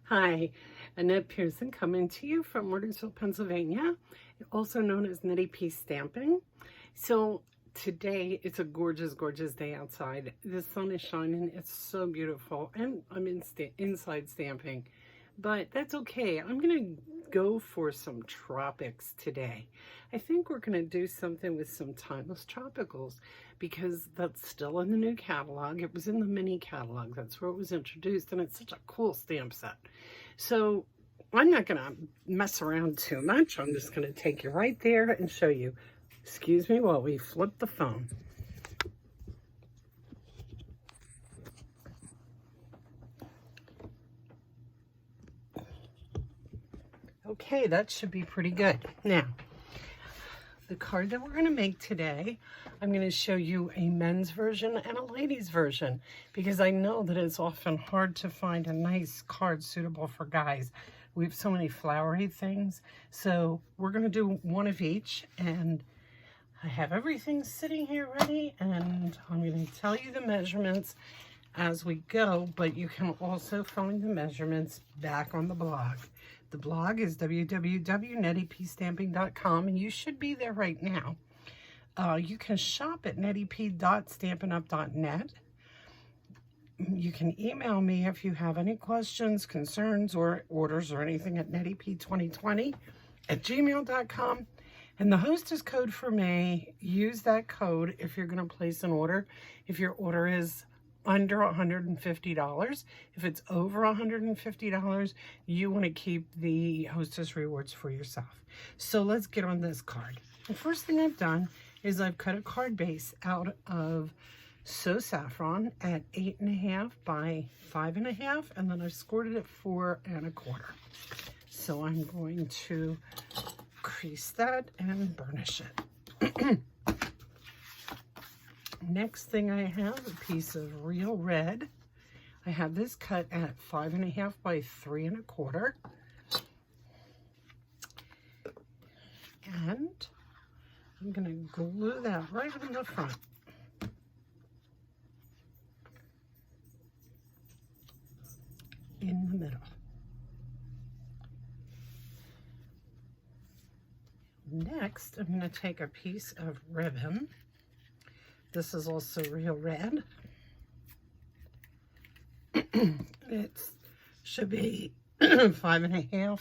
Hi, Annette Pearson coming to you from Morgansville, Pennsylvania, also known as NettePStamping. So today it's a gorgeous, gorgeous day outside. The sun is shining. It's so beautiful, and I'm inside stamping, but that's okay. I'm gonna go for some tropics today. I think we're gonna do something with some timeless tropicals because that's still in the new catalog. It was in the mini catalog. That's where it was introduced, and it's such a cool stamp set. So I'm not gonna mess around too much. I'm just gonna take you right there and show you. Excuse me while we flip the phone. Okay, that should be pretty good. Now, the card that we're going to make today, I'm going to show you a men's version and a ladies version because I know that it's often hard to find a nice card suitable for guys. We have so many flowery things, so we're going to do one of each, and I have everything sitting here ready, and I'm going to tell you the measurements as we go, but you can also find the measurements back on the blog. The blog is www.nettepstamping.com, and you should be there right now. You can shop at nettep.stampinup.net. You can email me if you have any questions, concerns, or orders or anything at nettep2020@gmail.com. And the hostess code for May, use that code if you're going to place an order. If your order is under $150. If it's over $150, you want to keep the hostess rewards for yourself. So let's get on this card. The first thing I've done is I've cut a card base out of So Saffron at 8.5 by 5.5, and then I've scored it at 4 1/4. So I'm going to crease that and burnish it. Next thing I have a piece of real red. I have this cut at 5.5 by 3 1/4. And I'm going to glue that right on the front. In the middle. Next, I'm going to take a piece of ribbon. This is also real red. It should be 5.5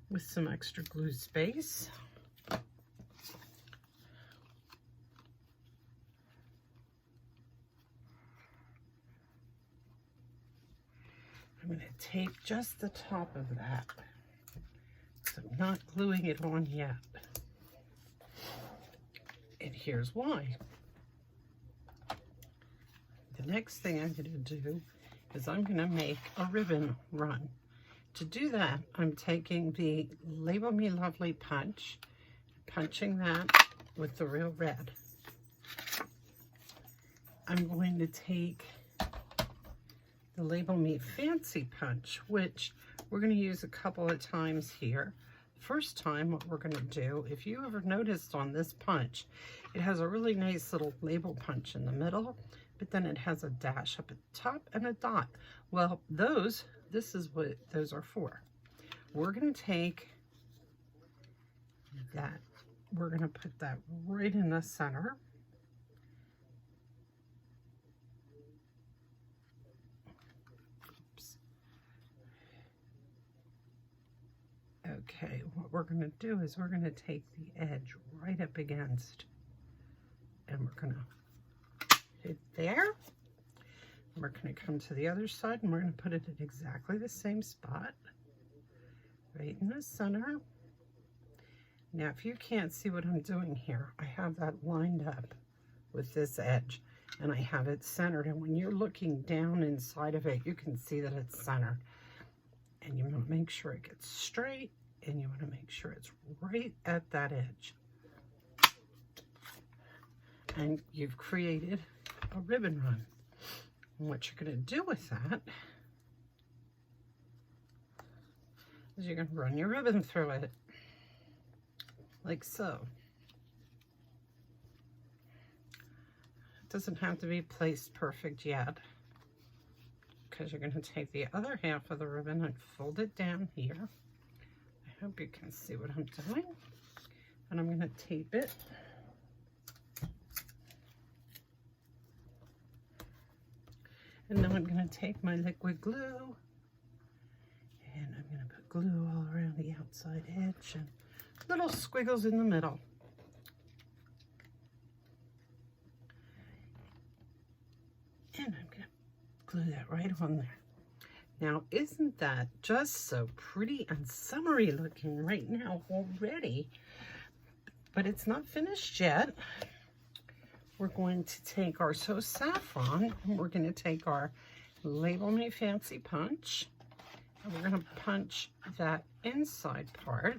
with some extra glue space. I'm going to tape just the top of that. So I'm not gluing it on yet. And here's why. The next thing I'm going to do is I'm going to make a ribbon run. To do that, I'm taking the Label Me Lovely punch, punching that with the real red. I'm going to take the Label Me Fancy punch, which we're going to use a couple of times here. First time, what we're going to do, if you ever noticed on this punch, it has a really nice little label punch in the middle, but then it has a dash up at the top and a dot. Well, this is what those are for. We're going to take that, we're going to put that right in the center. Okay, what we're going to do is we're going to take the edge right up against, and we're going to hit there. And we're going to come to the other side, and we're going to put it at exactly the same spot, right in the center. Now, if you can't see what I'm doing here, I have that lined up with this edge, and I have it centered. And when you're looking down inside of it, you can see that it's centered. And you want to make sure it gets straight, and you want to make sure it's right at that edge. And you've created a ribbon run. And what you're going to do with that is you're going to run your ribbon through it, like so. It doesn't have to be placed perfect yet. because you're going to take the other half of the ribbon and fold it down here. I hope you can see what I'm doing. And I'm going to tape it. And now I'm going to take my liquid glue and I'm going to put glue all around the outside edge and little squiggles in the middle. And I'm going to glue that right on there. Now, isn't that just so pretty and summery looking right now already? But it's not finished yet. We're going to take our So Saffron and we're going to take our Label Me Fancy punch and we're going to punch that inside part.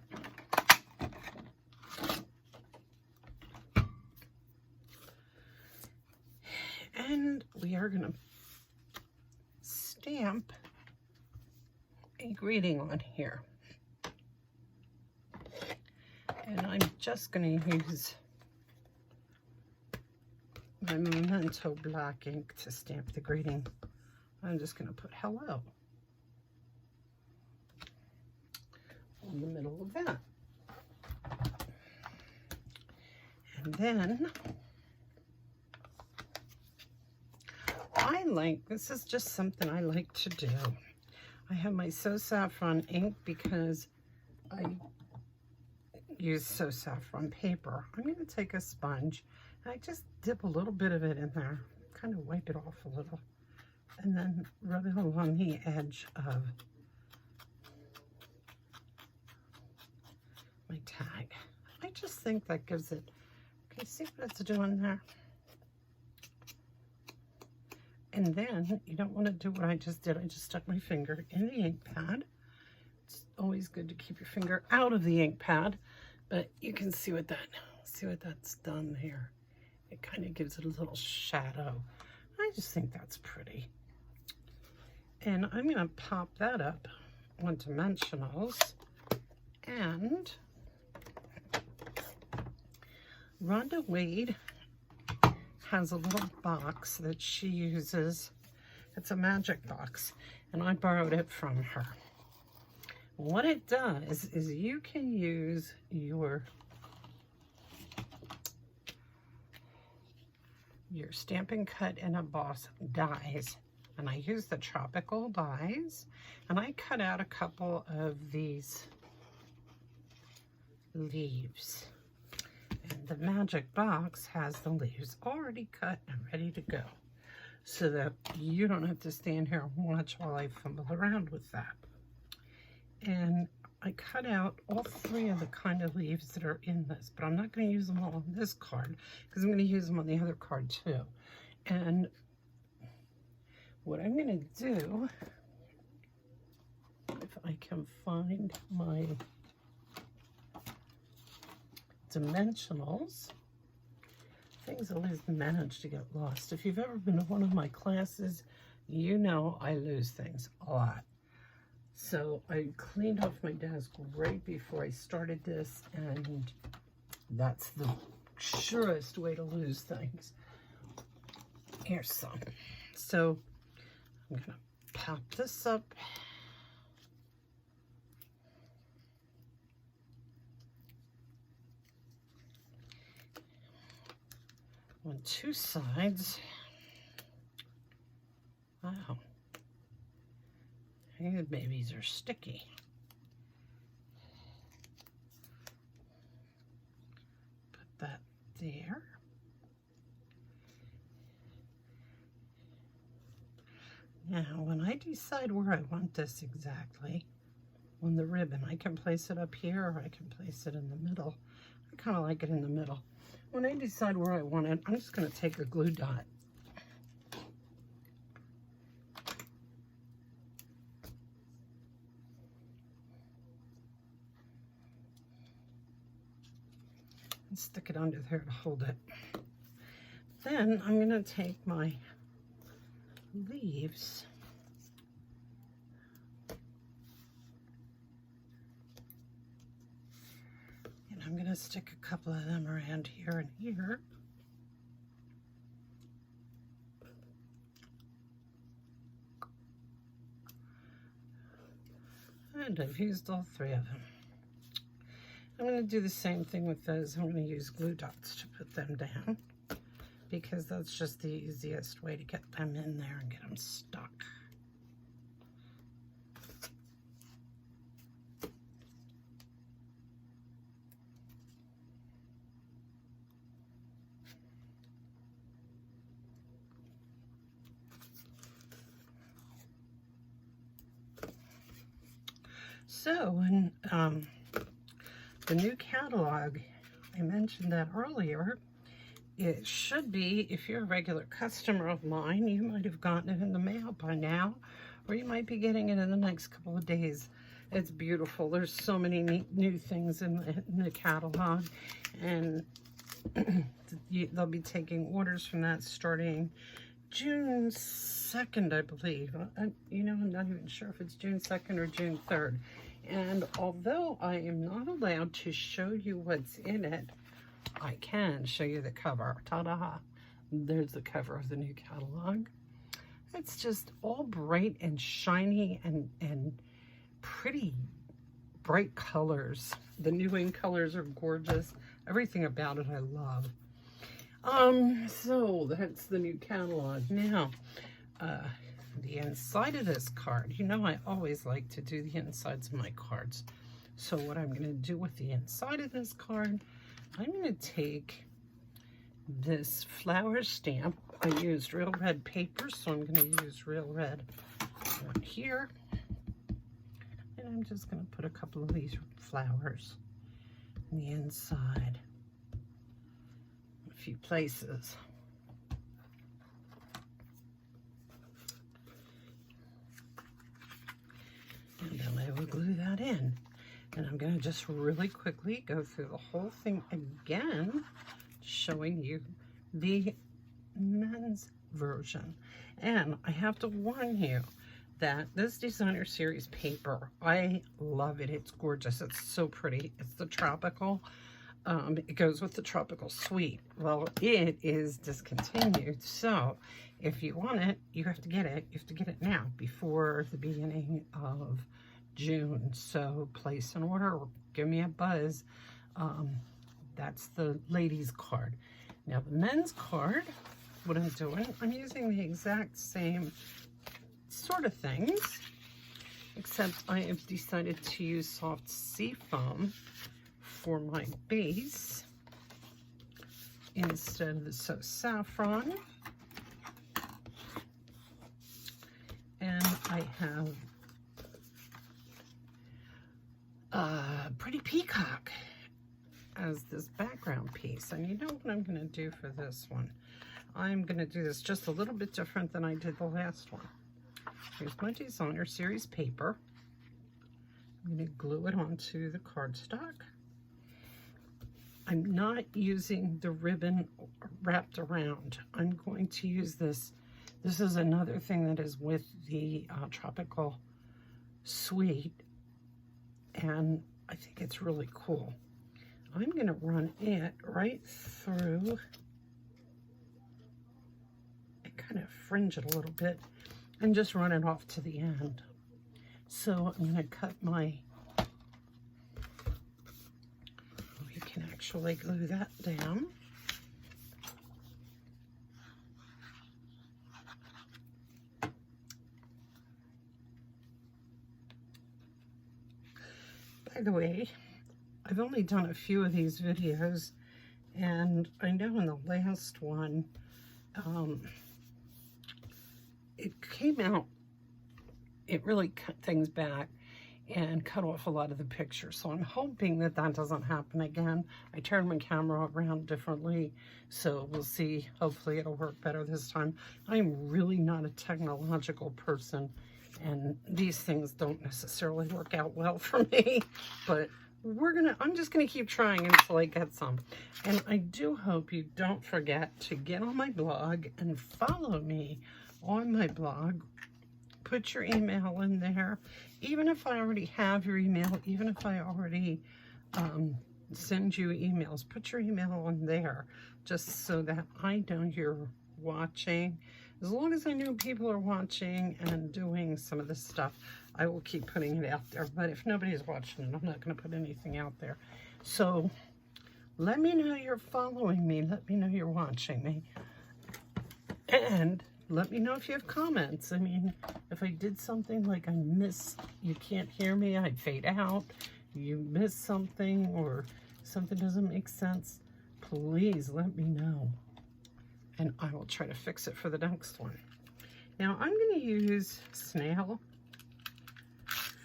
And we are going to stamp a greeting on here. And I'm just going to use my Memento black ink to stamp the greeting. I'm just going to put hello in the middle of that. And then this is just something I like to do. I have my So Saffron ink because I use So Saffron paper. I'm going to take a sponge and I just dip a little bit of it in there, kind of wipe it off a little, and then rub it along the edge of my tag. I just think that gives it, okay, see what it's doing there? And then you don't want to do what I just did. I just stuck my finger in the ink pad. It's always good to keep your finger out of the ink pad, but you can see what that's done here. It kind of gives it a little shadow. I just think that's pretty. And I'm going to pop that up on dimensionals. And Rhonda Wade has a little box that she uses. It's a magic box, and I borrowed it from her. What it does is you can use your Stampin' Cut and Emboss dies, and I use the tropical dies, and I cut out a couple of these leaves. And the magic box has the leaves already cut and ready to go, so that you don't have to stand here and watch while I fumble around with that. And I cut out all three of the kind of leaves that are in this, but I'm not going to use them all on this card because I'm going to use them on the other card too. And what I'm going to do, if I can find my dimensionals, things always manage to get lost. If you've ever been to one of my classes, you know I lose things a lot. So I cleaned off my desk right before I started this, and that's the surest way to lose things. Here's some. So I'm going to pop this up. On two sides. Wow. These babies are sticky. Put that there. Now, when I decide where I want this exactly on the ribbon, I can place it up here or I can place it in the middle. I kind of like it in the middle. When I decide where I want it, I'm just going to take a glue dot. And stick it under there to hold it. Then I'm going to take my leaves and I'm going to stick a couple of them around here and here. And I've used all 3 of them. I'm going to do the same thing with those. I'm going to use glue dots to put them down, because that's just the easiest way to get them in there and get them stuck. So, in the new catalog, I mentioned that earlier. It should be, if you're a regular customer of mine, you might have gotten it in the mail by now, or you might be getting it in the next couple of days. It's beautiful. There's so many neat new things in the catalog, and they'll be taking orders from that starting June 2nd, I believe. You know, I'm not even sure if it's June 2nd or June 3rd. And although I am not allowed to show you what's in it, I can show you the cover. Ta-da! There's the cover of the new catalog. It's just all bright and shiny and pretty bright colors. The new ink colors are gorgeous. Everything about it I love. So that's the new catalog. Now, the inside of this card, you know I always like to do the insides of my cards. So what I'm going to do with the inside of this card, I'm going to take this flower stamp. I used real red paper, so I'm going to use real red one here. And I'm just going to put a couple of these flowers in the inside, a few places. And then I will glue that in. And I'm going to just really quickly go through the whole thing again, showing you the men's version. And I have to warn you that this designer series paper, I love it. It's gorgeous. It's so pretty. It's the tropical. It goes with the tropical sweet. Well, it is discontinued. So if you want it, you have to get it. You have to get it now before the beginning of June. So place an order or give me a buzz. That's the ladies card. Now the men's card, what I'm doing, I'm using the exact same sort of things, except I have decided to use soft sea foam for my base instead of the So Saffron. And I have Pretty Peacock as this background piece. And you know what I'm going to do for this one? I'm going to do this just a little bit different than I did the last one. Here's my designer series paper. I'm going to glue it onto the cardstock. I'm not using the ribbon wrapped around. I'm going to use this. This is another thing that is with the tropical sweet, and I think it's really cool. I'm going to run it right through and kind of fringe it a little bit and just run it off to the end. So I'm going to cut my, we can actually glue that down. By the way, I've only done a few of these videos, and I know in the last one, it came out, it really cut things back and cut off a lot of the picture. So I'm hoping that that doesn't happen again. I turned my camera around differently, so we'll see. Hopefully it'll work better this time. I'm really not a technological person, and these things don't necessarily work out well for me, but I'm just gonna keep trying until I get some. And I do hope you don't forget to get on my blog and follow me on my blog. Put your email in there. Even if I already have your email, even if I already send you emails, put your email on there just so that I know you're watching, As long as I know people are watching and doing some of this stuff, I will keep putting it out there. But if nobody's watching it, I'm not going to put anything out there. So let me know you're following me. Let me know you're watching me. And let me know if you have comments. I mean, if I did something like you can't hear me, I'd fade out. You missed something or something doesn't make sense, please let me know. And I will try to fix it for the next one. Now I'm going to use Snail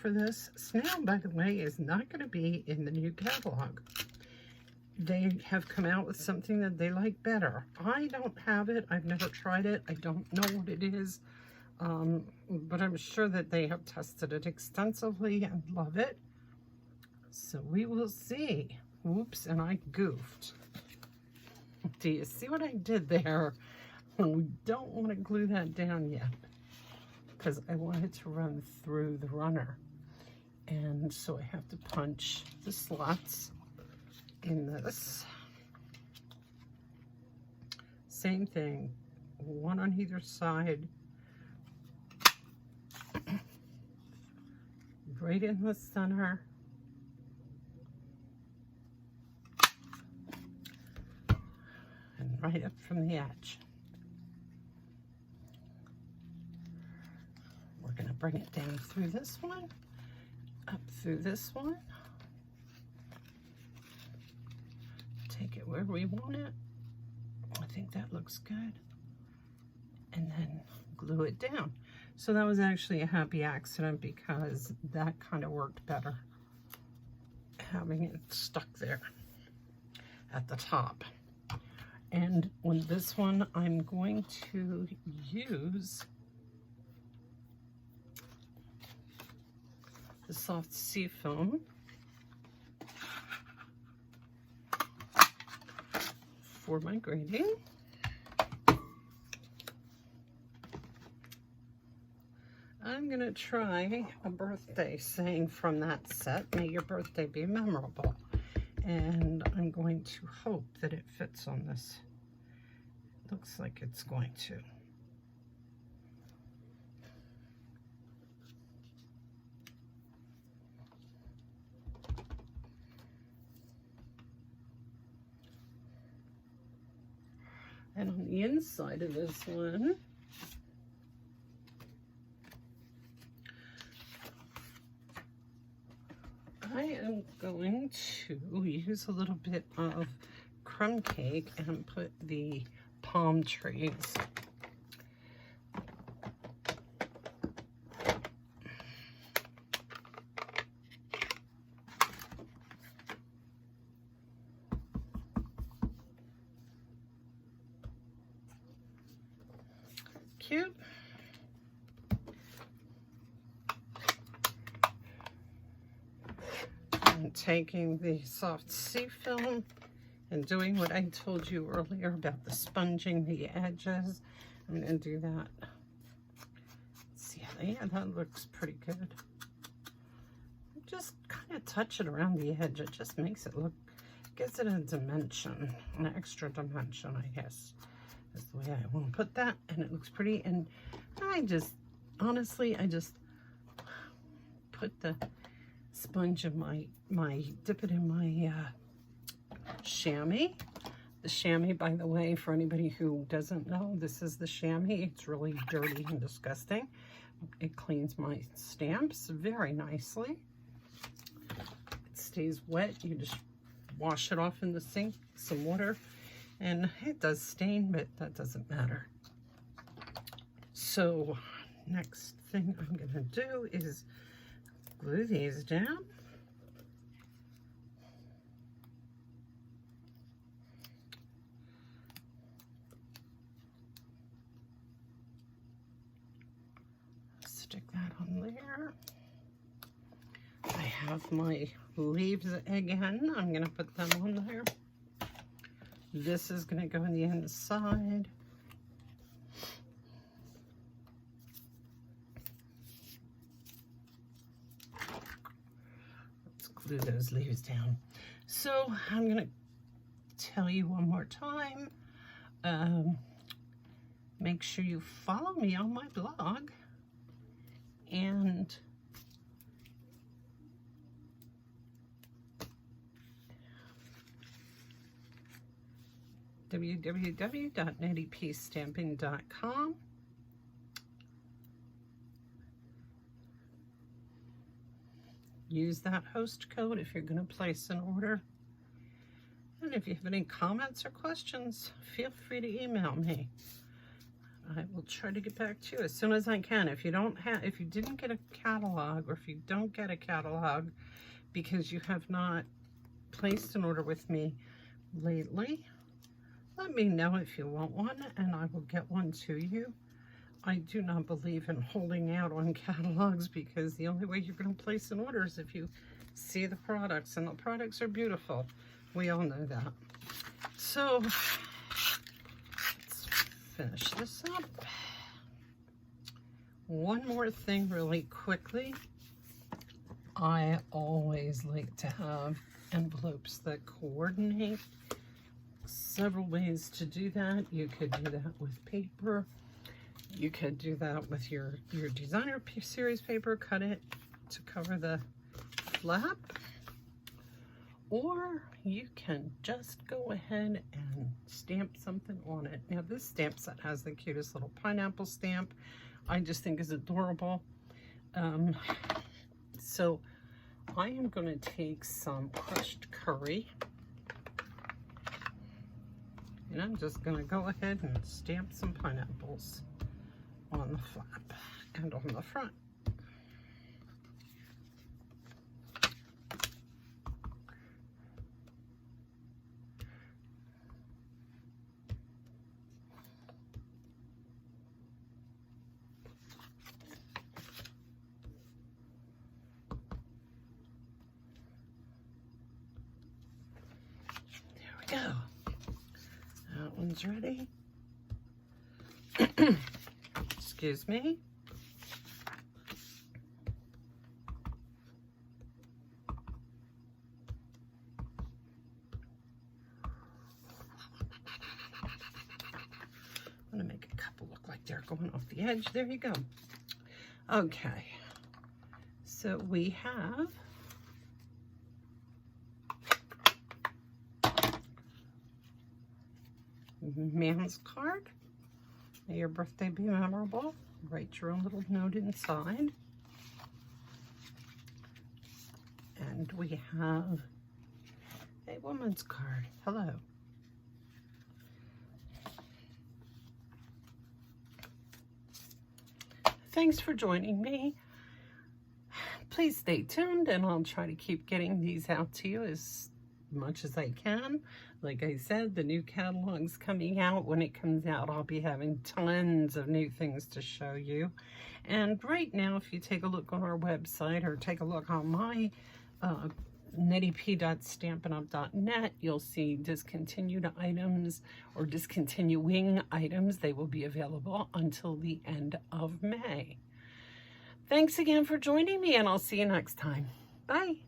for this. Snail, by the way, is not going to be in the new catalog. They have come out with something that they like better. I don't have it. I've never tried it. I don't know what it is. But I'm sure that they have tested it extensively and love it. So we will see. Whoops, and I goofed. Do you see what I did there? We don't want to glue that down yet because I want it to run through the runner. And so I have to punch the slots in this. Same thing, one on either side. Right in the center. And right up from the edge. We're going to bring it down through this one, up through this one. Take it where we want it. I think that looks good. And then glue it down. So that was actually a happy accident because that kind of worked better. Having it stuck there at the top. And on this one, I'm going to use the soft sea foam for my grading. I'm gonna try a birthday saying from that set, may your birthday be memorable. And I'm going to hope that it fits on this. Looks like it's going to. And on the inside of this one, I am going to use a little bit of crumb cake and put the palm trees. Cute. I'm taking the soft sea film and doing what I told you earlier about the sponging the edges. I'm going to do that. See, yeah, that looks pretty good. Just kind of touch it around the edge. It just makes it look, gives it a dimension, an extra dimension, I guess. That's the way I want to put that, and it looks pretty. And I just, honestly, I just put the sponge in dip it in my chamois. The chamois, by the way, for anybody who doesn't know, this is the chamois. It's really dirty and disgusting. It cleans my stamps very nicely. It stays wet. You just wash it off in the sink, some water. And it does stain, but that doesn't matter. So next thing I'm going to do is glue these down. Stick that on there. I have my leaves again. I'm going to put them on there. This is going to go on the inside. Let's glue those leaves down. So I'm going to tell you one more time. Make sure you follow me on my blog and www.NettePStamping.com. Use that host code if you're going to place an order. And if you have any comments or questions, feel free to email me. I will try to get back to you as soon as I can. If you didn't get a catalog, or if you don't get a catalog because you have not placed an order with me lately, let me know if you want one and I will get one to you. I do not believe in holding out on catalogs because the only way you're going to place an order is if you see the products, and the products are beautiful. We all know that. So let's finish this up. One more thing really quickly. I always like to have envelopes that coordinate. Several ways to do that. You could do that with paper. You could do that with your designer series paper, cut it to cover the flap. Or you can just go ahead and stamp something on it. Now this stamp set has the cutest little pineapple stamp. I just think is adorable. So I am going to take some crushed curry. And I'm just going to go ahead and stamp some pineapples on the flap and on the front. There we go. That one's ready. Excuse me. I'm going to make a couple look like they're going off the edge. There you go. Okay. So we have man's card. May your birthday be memorable. Write your own little note inside. And we have a woman's card. Hello. Thanks for joining me. Please stay tuned and I'll try to keep getting these out to you as much as I can. Like I said, the new catalog's coming out. When it comes out, I'll be having tons of new things to show you. And right now, if you take a look on our website or take a look on my NetteP.StampinUp.net, you'll see discontinued items or discontinuing items. They will be available until the end of May. Thanks again for joining me, and I'll see you next time. Bye.